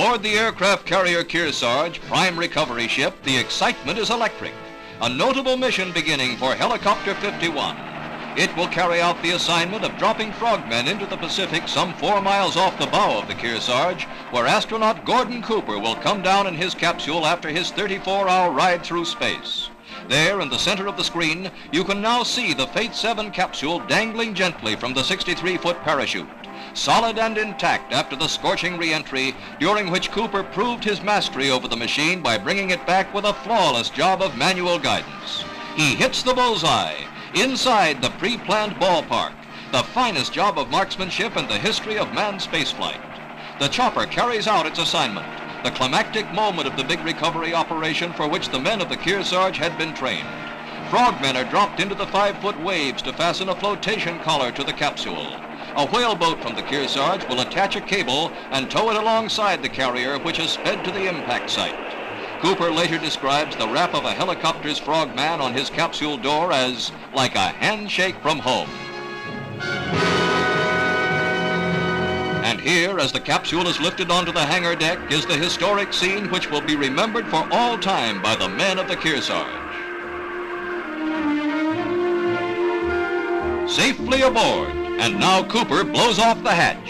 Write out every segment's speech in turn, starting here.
Aboard the aircraft carrier Kearsarge, prime recovery ship, the excitement is electric. A notable mission beginning for Helicopter 51. It will carry out the assignment of dropping frogmen into the Pacific some 4 miles off the bow of the Kearsarge, where astronaut Gordon Cooper will come down in his capsule after his 34-hour ride through space. There, in the center of the screen, you can now see the Fate 7 capsule dangling gently from the 63-foot parachute, solid and intact after the scorching re-entry, during which Cooper proved his mastery over the machine by bringing it back with a flawless job of manual guidance. He hits the bullseye, inside the pre-planned ballpark, the finest job of marksmanship in the history of manned spaceflight. The chopper carries out its assignment, the climactic moment of the big recovery operation for which the men of the Kearsarge had been trained. Frogmen are dropped into the 5-foot waves to fasten a flotation collar to the capsule. A whaleboat from the Kearsarge will attach a cable and tow it alongside the carrier, which is sped to the impact site. Cooper later describes the rap of a helicopter's frogman on his capsule door as like a handshake from home. And here, as the capsule is lifted onto the hangar deck, is the historic scene which will be remembered for all time by the men of the Kearsarge. Safely aboard, and now Cooper blows off the hatch.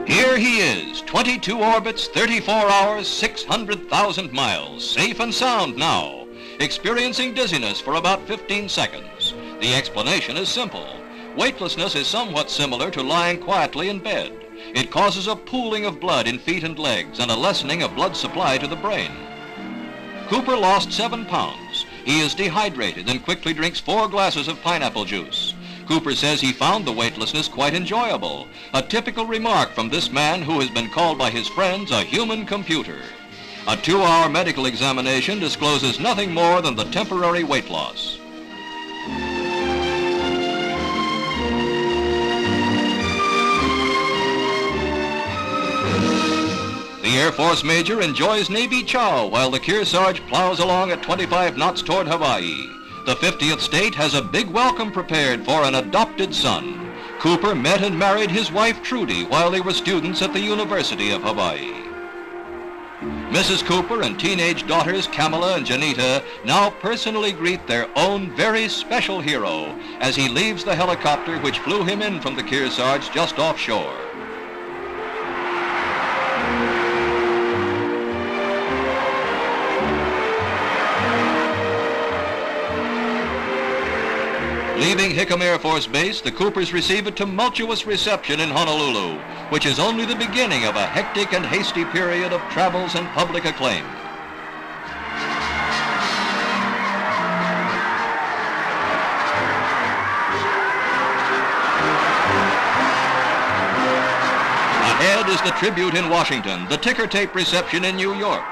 Here he is, 22 orbits, 34 hours, 600,000 miles, safe and sound now, experiencing dizziness for about 15 seconds. The explanation is simple. Weightlessness is somewhat similar to lying quietly in bed. It causes a pooling of blood in feet and legs and a lessening of blood supply to the brain. Cooper lost 7 pounds. He is dehydrated and quickly drinks 4 glasses of pineapple juice. Cooper says he found the weightlessness quite enjoyable, a typical remark from this man who has been called by his friends a human computer. A 2-hour medical examination discloses nothing more than the temporary weight loss. The Air Force Major enjoys Navy chow while the Kearsarge plows along at 25 knots toward Hawaii. The 50th state has a big welcome prepared for an adopted son. Cooper met and married his wife Trudy while they were students at the University of Hawaii. Mrs. Cooper and teenage daughters Kamala and Janita now personally greet their own very special hero as he leaves the helicopter which flew him in from the Kearsarge just offshore. Leaving Hickam Air Force Base, the Coopers receive a tumultuous reception in Honolulu, which is only the beginning of a hectic and hasty period of travels and public acclaim. Ahead is the tribute in Washington, the ticker tape reception in New York.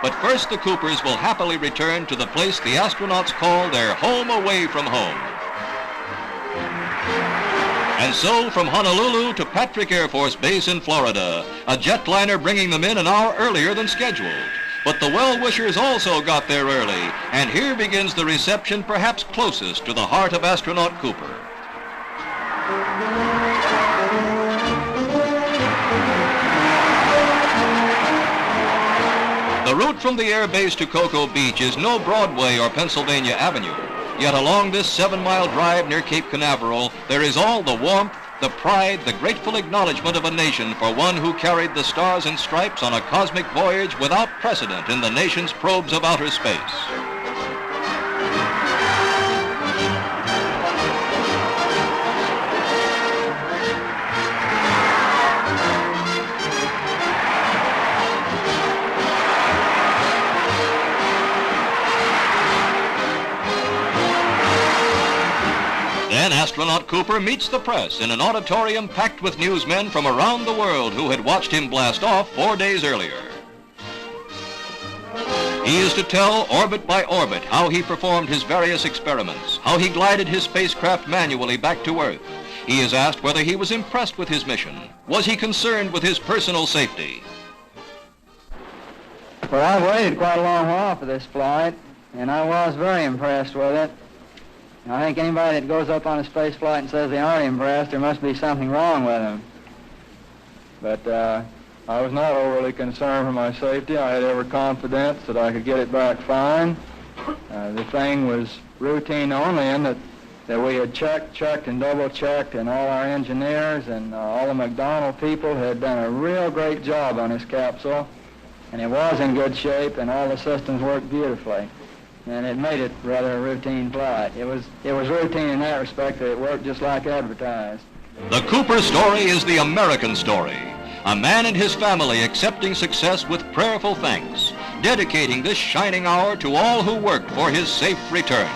But first, the Coopers will happily return to the place the astronauts call their home away from home. And so, from Honolulu to Patrick Air Force Base in Florida, a jetliner bringing them in an hour earlier than scheduled. But the well-wishers also got there early, and here begins the reception perhaps closest to the heart of astronaut Cooper. The route from the air base to Cocoa Beach is no Broadway or Pennsylvania Avenue. Yet along this 7-mile drive near Cape Canaveral, there is all the warmth, the pride, the grateful acknowledgement of a nation for one who carried the stars and stripes on a cosmic voyage without precedent in the nation's probes of outer space. Then astronaut Cooper meets the press in an auditorium packed with newsmen from around the world who had watched him blast off 4 days earlier. He is to tell orbit by orbit how he performed his various experiments, how he glided his spacecraft manually back to Earth. He is asked whether he was impressed with his mission. Was he concerned with his personal safety? Well, I waited quite a long while for this flight, and I was very impressed with it. I think anybody that goes up on a space flight and says they aren't impressed, there must be something wrong with them. But I was not overly concerned for my safety. I had every confidence that I could get it back fine. The thing was routine only in that we had checked and double-checked, and all our engineers and all the McDonnell people had done a real great job on this capsule, and it was in good shape, and all the systems worked beautifully. And it made it rather a routine flight. It was routine in that respect that it worked just like advertised. The Cooper story is the American story. A man and his family accepting success with prayerful thanks, dedicating this shining hour to all who worked for his safe return.